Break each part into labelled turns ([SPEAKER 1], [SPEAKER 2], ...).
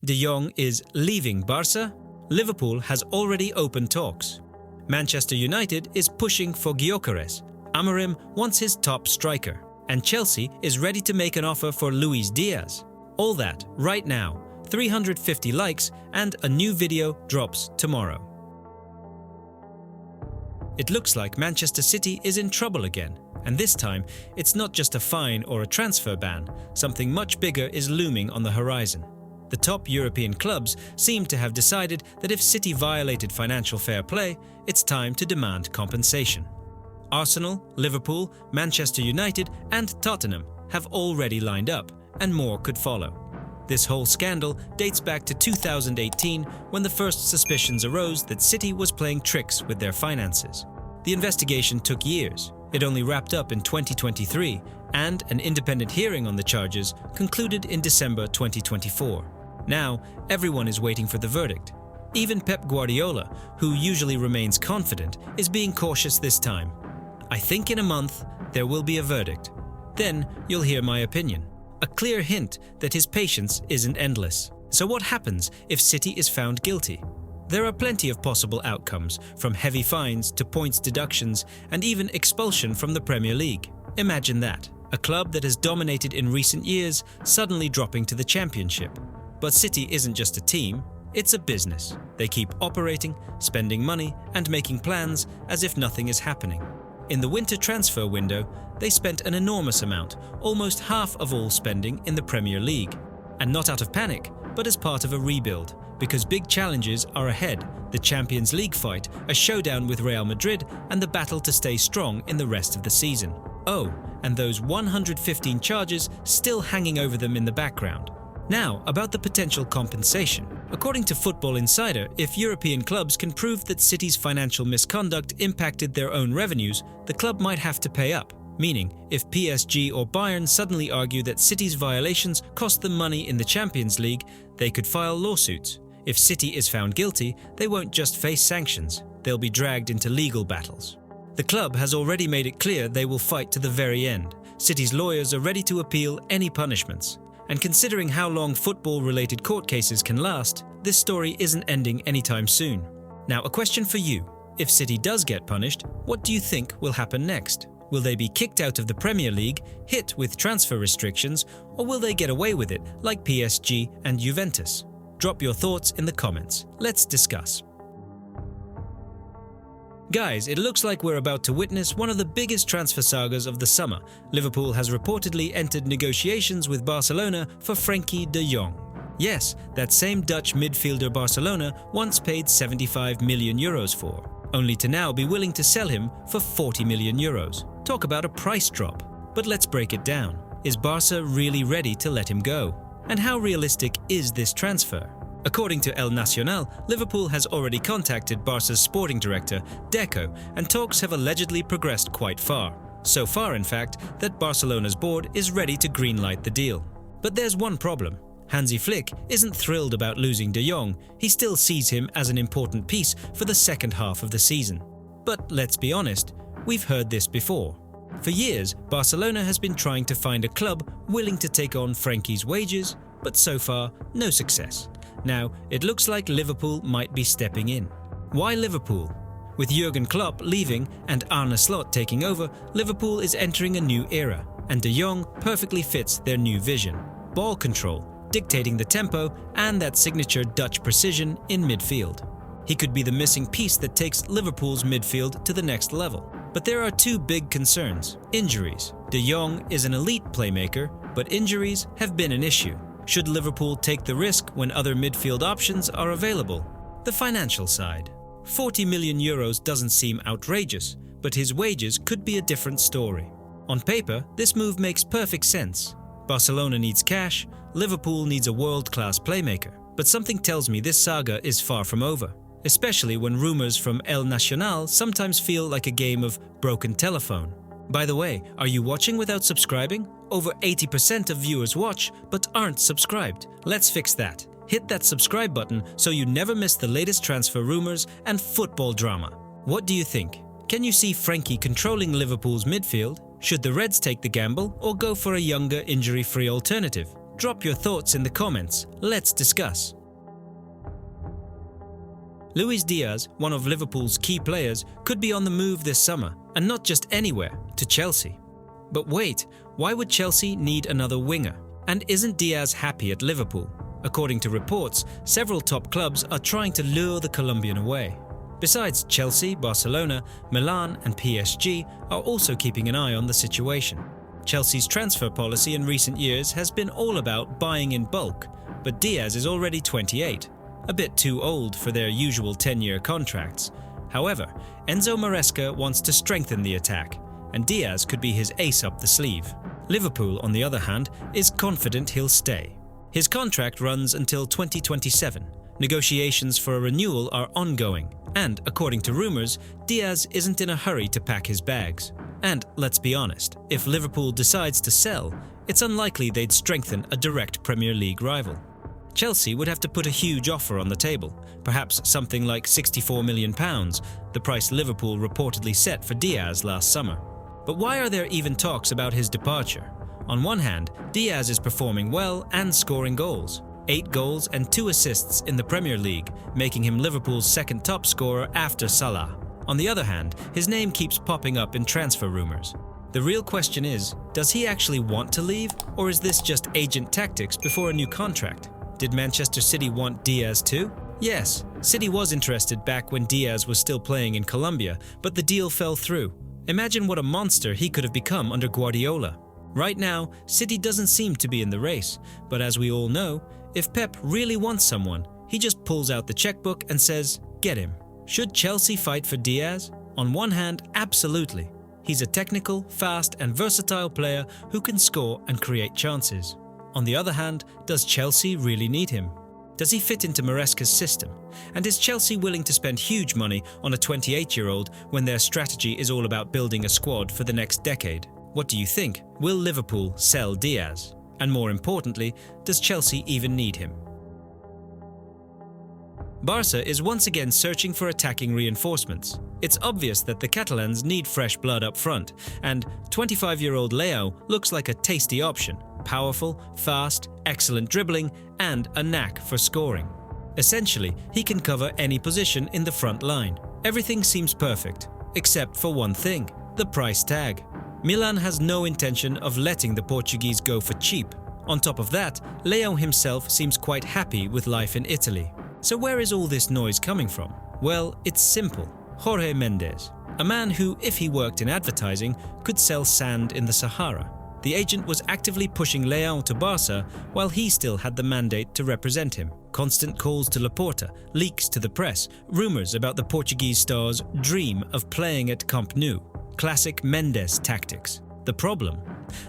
[SPEAKER 1] De Jong is leaving Barca, Liverpool has already opened talks. Manchester United is pushing for Gyökeres. Amorim wants his top striker. And Chelsea is ready to make an offer for Luis Diaz. All that right now. 350 likes and a new video drops tomorrow. It looks like Manchester City is in trouble again. And this time, it's not just a fine or a transfer ban. Something much bigger is looming on the horizon. The top European clubs seem to have decided that if City violated financial fair play, it's time to demand compensation. Arsenal, Liverpool, Manchester United and Tottenham have already lined up, and more could follow. This whole scandal dates back to 2018 when the first suspicions arose that City was playing tricks with their finances. The investigation took years. It only wrapped up in 2023, and an independent hearing on the charges concluded in December 2024. Now, everyone is waiting for the verdict. Even Pep Guardiola, who usually remains confident, is being cautious this time. I think in a month, there will be a verdict. Then you'll hear my opinion. A clear hint that his patience isn't endless. So what happens if City is found guilty? There are plenty of possible outcomes, from heavy fines to points deductions and even expulsion from the Premier League. Imagine that, a club that has dominated in recent years suddenly dropping to the Championship. But City isn't just a team, it's a business. They keep operating, spending money and making plans as if nothing is happening. In the winter transfer window, they spent an enormous amount, almost half of all spending in the Premier League. And not out of panic, but as part of a rebuild, because big challenges are ahead: the Champions League fight, a showdown with Real Madrid, and the battle to stay strong in the rest of the season. Oh, and those 115 charges still hanging over them in the background. Now, about the potential compensation. According to Football Insider, if European clubs can prove that City's financial misconduct impacted their own revenues, the club might have to pay up. Meaning, if PSG or Bayern suddenly argue that City's violations cost them money in the Champions League, they could file lawsuits. If City is found guilty, they won't just face sanctions, they'll be dragged into legal battles. The club has already made it clear they will fight to the very end. City's lawyers are ready to appeal any punishments. And considering how long football-related court cases can last, this story isn't ending anytime soon. Now, a question for you. If City does get punished, what do you think will happen next? Will they be kicked out of the Premier League, hit with transfer restrictions, or will they get away with it like PSG and Juventus? Drop your thoughts in the comments. Let's discuss. Guys, it looks like we're about to witness one of the biggest transfer sagas of the summer. Liverpool has reportedly entered negotiations with Barcelona for Frenkie de Jong. Yes, that same Dutch midfielder Barcelona once paid 75 million euros for, only to now be willing to sell him for 40 million euros. Talk about a price drop. But let's break it down. Is Barca really ready to let him go? And how realistic is this transfer? According to El Nacional, Liverpool has already contacted Barca's sporting director, Deco, and talks have allegedly progressed quite far. So far, in fact, that Barcelona's board is ready to greenlight the deal. But there's one problem. Hansi Flick isn't thrilled about losing De Jong. He still sees him as an important piece for the second half of the season. But let's be honest, we've heard this before. For years, Barcelona has been trying to find a club willing to take on Frenkie's wages, but so far, no success. Now, it looks like Liverpool might be stepping in. Why Liverpool? With Jurgen Klopp leaving and Arne Slot taking over, Liverpool is entering a new era, and De Jong perfectly fits their new vision. Ball control, dictating the tempo, and that signature Dutch precision in midfield. He could be the missing piece that takes Liverpool's midfield to the next level. But there are two big concerns: injuries. De Jong is an elite playmaker, but injuries have been an issue. Should Liverpool take the risk when other midfield options are available? The financial side. 40 million euros doesn't seem outrageous, but his wages could be a different story. On paper, this move makes perfect sense. Barcelona needs cash, Liverpool needs a world-class playmaker. But something tells me this saga is far from over, especially when rumors from El Nacional sometimes feel like a game of broken telephone. By the way, are you watching without subscribing? Over 80% of viewers watch but aren't subscribed. Let's fix that. Hit that subscribe button so you never miss the latest transfer rumors and football drama. What do you think? Can you see Frenkie controlling Liverpool's midfield? Should the Reds take the gamble or go for a younger, injury-free alternative? Drop your thoughts in the comments. Let's discuss. Luis Diaz, one of Liverpool's key players, could be on the move this summer, and not just anywhere, to Chelsea. But wait, why would Chelsea need another winger? And isn't Diaz happy at Liverpool? According to reports, several top clubs are trying to lure the Colombian away. Besides, Chelsea, Barcelona, Milan and PSG are also keeping an eye on the situation. Chelsea's transfer policy in recent years has been all about buying in bulk, but Diaz is already 28, a bit too old for their usual 10-year contracts. However, Enzo Maresca wants to strengthen the attack, and Diaz could be his ace up the sleeve. Liverpool, on the other hand, is confident he'll stay. His contract runs until 2027. Negotiations for a renewal are ongoing, and according to rumours, Diaz isn't in a hurry to pack his bags. And let's be honest, if Liverpool decides to sell, it's unlikely they'd strengthen a direct Premier League rival. Chelsea would have to put a huge offer on the table, perhaps something like £64 million, the price Liverpool reportedly set for Diaz last summer. But why are there even talks about his departure? On one hand, Diaz is performing well and scoring goals. 8 goals and 2 assists in the Premier League, making him Liverpool's second top scorer after Salah. On the other hand, his name keeps popping up in transfer rumours. The real question is, does he actually want to leave, or is this just agent tactics before a new contract? Did Manchester City want Diaz too? Yes, City was interested back when Diaz was still playing in Colombia, but the deal fell through. Imagine what a monster he could have become under Guardiola. Right now, City doesn't seem to be in the race, but as we all know, if Pep really wants someone, he just pulls out the checkbook and says, get him. Should Chelsea fight for Diaz? On one hand, absolutely. He's a technical, fast and versatile player who can score and create chances. On the other hand, does Chelsea really need him? Does he fit into Maresca's system? And is Chelsea willing to spend huge money on a 28-year-old when their strategy is all about building a squad for the next decade? What do you think? Will Liverpool sell Diaz? And more importantly, does Chelsea even need him? Barca is once again searching for attacking reinforcements. It's obvious that the Catalans need fresh blood up front, and 25-year-old Leao looks like a tasty option. Powerful, fast, excellent dribbling, and a knack for scoring. Essentially, he can cover any position in the front line. Everything seems perfect, except for one thing: the price tag. Milan has no intention of letting the Portuguese go for cheap. On top of that, Leao himself seems quite happy with life in Italy. So where is all this noise coming from? Well, it's simple. Jorge Mendes, a man who, if he worked in advertising, could sell sand in the Sahara. The agent was actively pushing Leao to Barca while he still had the mandate to represent him. Constant calls to Laporta, leaks to the press, rumours about the Portuguese star's dream of playing at Camp Nou. Classic Mendes tactics. The problem?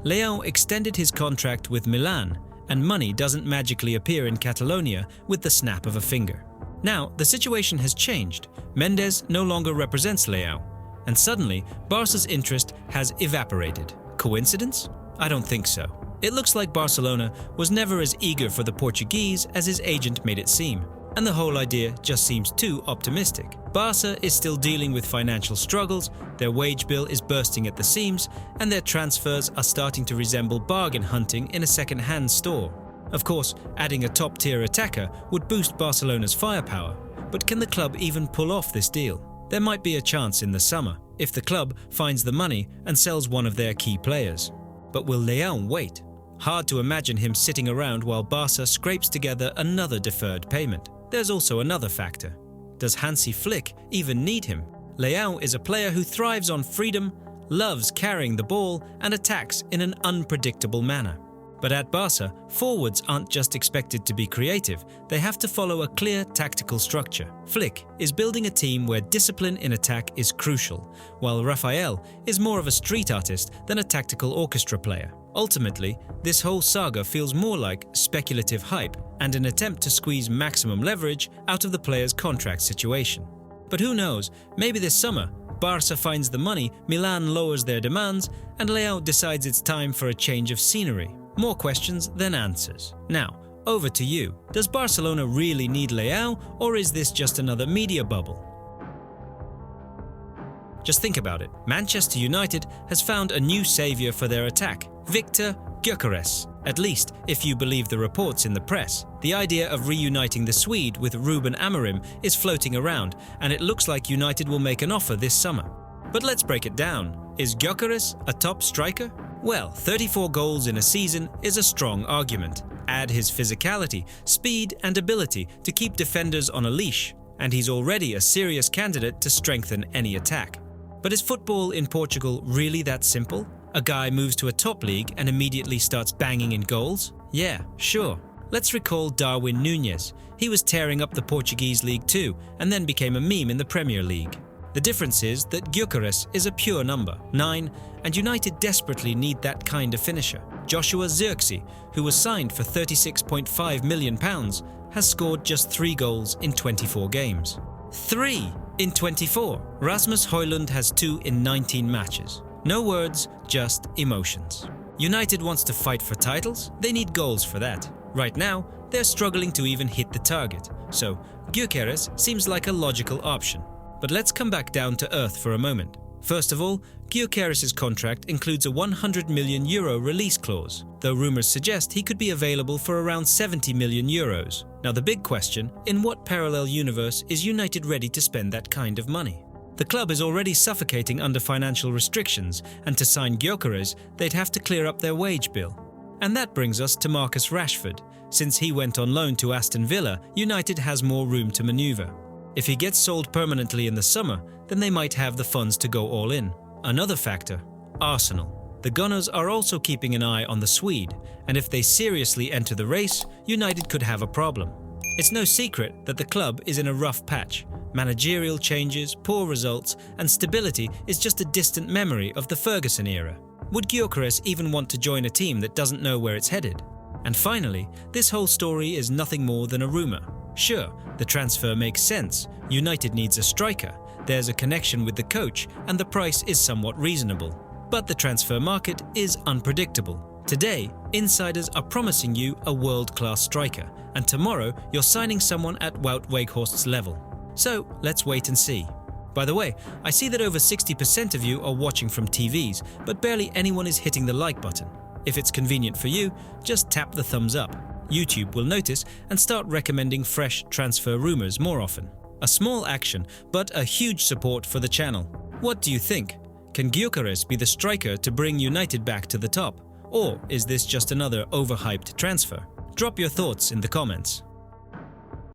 [SPEAKER 1] Leao extended his contract with Milan, and money doesn't magically appear in Catalonia with the snap of a finger. Now, the situation has changed. Mendes no longer represents Leao, and suddenly, Barca's interest has evaporated. Coincidence? I don't think so. It looks like Barcelona was never as eager for the Portuguese as his agent made it seem, and the whole idea just seems too optimistic. Barca is still dealing with financial struggles, their wage bill is bursting at the seams, and their transfers are starting to resemble bargain hunting in a second-hand store. Of course, adding a top-tier attacker would boost Barcelona's firepower, but can the club even pull off this deal? There might be a chance in the summer, if the club finds the money and sells one of their key players. But will Leao wait? Hard to imagine him sitting around while Barca scrapes together another deferred payment. There's also another factor. Does Hansi Flick even need him? Leao is a player who thrives on freedom, loves carrying the ball, and attacks in an unpredictable manner. But at Barca, forwards aren't just expected to be creative, they have to follow a clear tactical structure. Flick is building a team where discipline in attack is crucial, while Rafael is more of a street artist than a tactical orchestra player. Ultimately, this whole saga feels more like speculative hype and an attempt to squeeze maximum leverage out of the player's contract situation. But who knows, maybe this summer, Barca finds the money, Milan lowers their demands, and Leao decides it's time for a change of scenery. More questions than answers. Now, over to you. Does Barcelona really need Leao, or is this just another media bubble? Just think about it. Manchester United has found a new saviour for their attack, Viktor Gyökeres. At least, if you believe the reports in the press. The idea of reuniting the Swede with Ruben Amorim is floating around, and it looks like United will make an offer this summer. But let's break it down. Is Gyökeres a top striker? Well, 34 goals in a season is a strong argument. Add his physicality, speed and ability to keep defenders on a leash, and he's already a serious candidate to strengthen any attack. But is football in Portugal really that simple? A guy moves to a top league and immediately starts banging in goals? Yeah, sure. Let's recall Darwin Núñez. He was tearing up the Portuguese League too, and then became a meme in the Premier League. The difference is that Gyökeres is a pure number, 9, and United desperately need that kind of finisher. Joshua Zirkzee, who was signed for £36.5 million, has scored just 3 goals in 24 games. 3 in 24! Rasmus Højlund has 2 in 19 matches. No words, just emotions. United wants to fight for titles, they need goals for that. Right now, they're struggling to even hit the target, so Gyökeres seems like a logical option. But let's come back down to earth for a moment. First of all, Gyökeres' contract includes a €100 million release clause, though rumours suggest he could be available for around €70 million. Now the big question, in what parallel universe is United ready to spend that kind of money? The club is already suffocating under financial restrictions, and to sign Gyökeres, they'd have to clear up their wage bill. And that brings us to Marcus Rashford. Since he went on loan to Aston Villa, United has more room to manoeuvre. If he gets sold permanently in the summer, then they might have the funds to go all in. Another factor, Arsenal. The Gunners are also keeping an eye on the Swede, and if they seriously enter the race, United could have a problem. It's no secret that the club is in a rough patch. Managerial changes, poor results, and stability is just a distant memory of the Ferguson era. Would Gyökeres even want to join a team that doesn't know where it's headed? And finally, this whole story is nothing more than a rumour. Sure, the transfer makes sense. United needs a striker, there's a connection with the coach, and the price is somewhat reasonable. But the transfer market is unpredictable. Today, insiders are promising you a world-class striker, and tomorrow you're signing someone at Wout Weghorst's level. So, let's wait and see. By the way, I see that over 60% of you are watching from TVs, but barely anyone is hitting the like button. If it's convenient for you, just tap the thumbs up. YouTube will notice and start recommending fresh transfer rumors more often. A small action, but a huge support for the channel. What do you think? Can Gyökeres be the striker to bring United back to the top? Or is this just another overhyped transfer? Drop your thoughts in the comments.